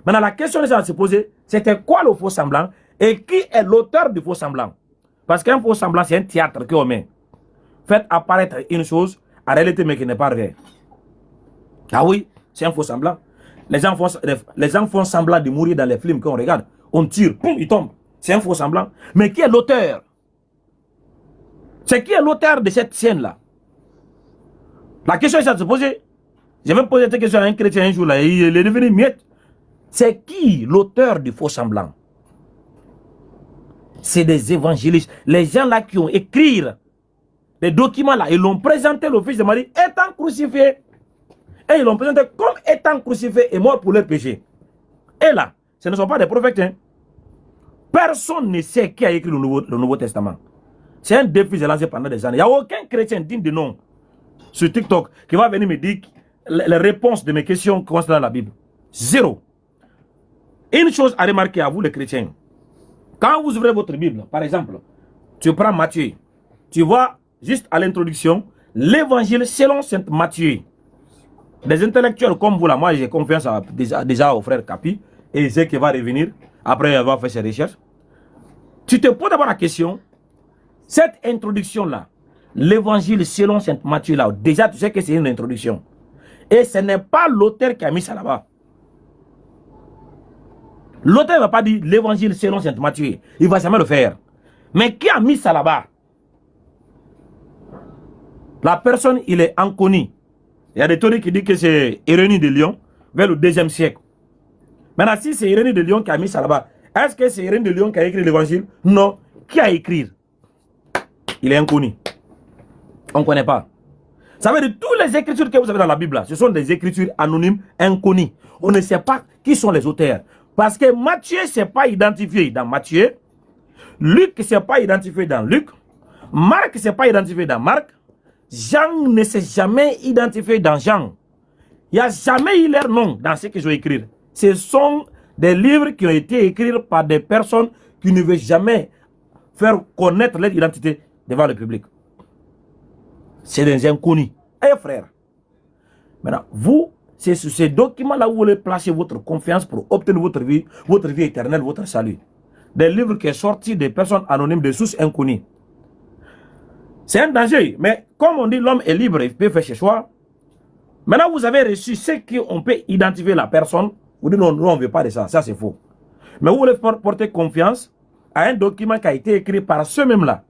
B: Maintenant, la question que à se poser, c'était quoi le faux semblant et qui est l'auteur du faux semblant? Parce qu'un faux semblant, c'est un théâtre qu'on met. Faites apparaître une chose, en réalité, mais qui n'est pas vrai. Ah oui, c'est un faux semblant. Les gens font semblant de mourir dans les films qu'on regarde. On tire, poum, ils tombent. C'est un faux semblant. Mais qui est l'auteur? C'est qui est l'auteur de cette scène-là? La question est à se poser. Je vais poser cette question à un chrétien un jour, là, il est devenu muette. C'est qui l'auteur du faux semblant? C'est des évangélistes. Les gens là qui ont écrit les documents là, ils l'ont présenté le fils de Marie étant crucifié. Et ils l'ont présenté comme étant crucifié et mort pour leur péché. Et là, ce ne sont pas des prophètes. Hein. Personne ne sait qui a écrit le Nouveau Testament. C'est un défi que j'ai lancé pendant des années. Il n'y a aucun chrétien digne de nom sur TikTok qui va venir me dire les réponses de mes questions concernant la Bible. Zéro. Une chose à remarquer à vous les chrétiens. Quand vous ouvrez votre Bible, par exemple, tu prends Matthieu. Tu vois juste à l'introduction l'évangile selon saint Matthieu. Des intellectuels comme vous là, moi j'ai confiance déjà au frère Capi et c'est qu'il va revenir après avoir fait ses recherches. Tu te poses d'abord la question, cette introduction là, l'évangile selon saint Matthieu là, déjà tu sais que c'est une introduction. Et ce n'est pas l'auteur qui a mis ça là-bas. L'auteur ne va pas dire l'évangile selon saint Matthieu. Il ne va jamais le faire. Mais qui a mis ça là-bas? La personne, il est inconnu. Il y a des théories qui disent que c'est Irénée de Lyon vers le 2e siècle. Maintenant, si c'est Irénée de Lyon qui a mis ça là-bas, est-ce que c'est Irénée de Lyon qui a écrit l'évangile? Non. Qui a écrit? Il est inconnu. On ne connaît pas. Ça veut dire que toutes les écritures que vous avez dans la Bible, là, ce sont des écritures anonymes, inconnues. On ne sait pas qui sont les auteurs. Parce que Matthieu ne s'est pas identifié dans Matthieu. Luc ne s'est pas identifié dans Luc. Marc ne s'est pas identifié dans Marc. Jean ne s'est jamais identifié dans Jean. Il n'y a jamais eu leur nom dans ce qu'ils ont écrit. Ce sont des livres qui ont été écrits par des personnes qui ne veulent jamais faire connaître leur identité devant le public. C'est des inconnus. Eh frère, maintenant, vous, c'est sur ces documents-là où vous voulez placer votre confiance pour obtenir votre vie éternelle, votre salut. Des livres qui sont sortis des personnes anonymes, de sources inconnues. C'est un danger, mais comme on dit, l'homme est libre, il peut faire ses choix. Maintenant, vous avez reçu ce qu'on peut identifier la personne. Vous dites non, on ne veut pas de ça, ça c'est faux. Mais vous voulez porter confiance à un document qui a été écrit par ceux-mêmes-là,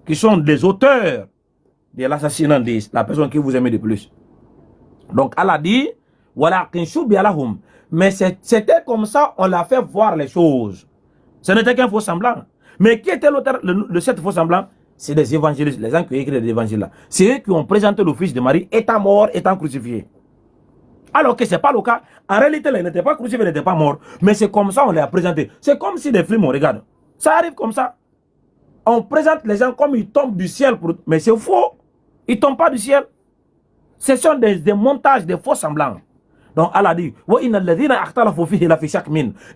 B: qui sont des auteurs de l'assassinat de la personne que vous aimez le plus. Donc Allah dit, voilà, mais c'était comme ça, on l'a fait voir les choses. Ce n'était qu'un faux semblant. Mais qui était l'auteur de cette faux semblant? C'est des évangélistes, les gens qui ont écrit les évangiles là. C'est eux qui ont présenté le fils de Marie étant mort, étant crucifié. Alors que ce n'est pas le cas. En réalité, il n'était pas crucifié, il n'était pas mort. Mais c'est comme ça on les a présentés. C'est comme si des films on regarde. Ça arrive comme ça. On présente les gens comme ils tombent du ciel. Mais c'est faux. Ils ne tombent pas du ciel. Ce sont des montages, des faux semblants. Donc Allah dit,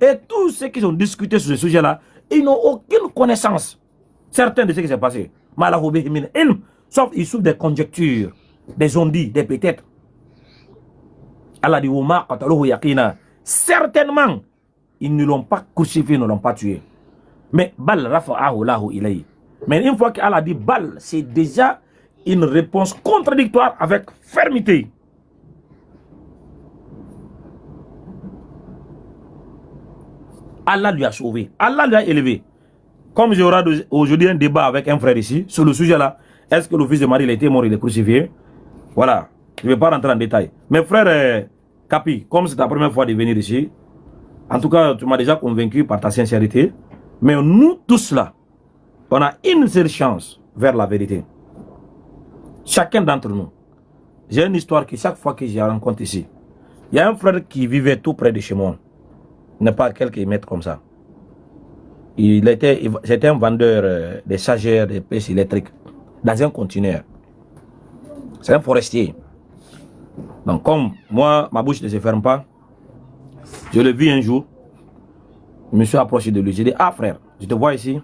B: et tous ceux qui ont discuté sur ce sujet-là, ils n'ont aucune connaissance. Certains de ce qui s'est passé. Sauf ils souffrent des conjectures, des ondits, des peut-être. Allah dit, certainement, ils ne l'ont pas crucifié, ils ne l'ont pas tué. Mais mais une fois qu'Allah dit bal, c'est déjà une réponse contradictoire avec fermeté. Allah lui a sauvé, Allah lui a élevé. Comme j'aurai aujourd'hui un débat avec un frère ici sur le sujet là, est-ce que le fils de Marie il a été mort, il est crucifié? Voilà, je ne vais pas rentrer en détail. Mais frère Capi, comme c'est ta première fois de venir ici, en tout cas tu m'as déjà convaincu par ta sincérité. Mais nous tous là, On a une seule chance vers la vérité. Chacun d'entre nous. J'ai une histoire que chaque fois que je rencontre ici, il y a un frère qui vivait tout près de chez moi. Il n'est pas quelqu'un mettre comme ça. C'était un vendeur de chargeurs de pêche électrique dans un conteneur. C'est un forestier. Donc comme moi, ma bouche ne se ferme pas, je l'ai vu un jour, je me suis approché de lui, j'ai dit, ah frère, je te vois ici.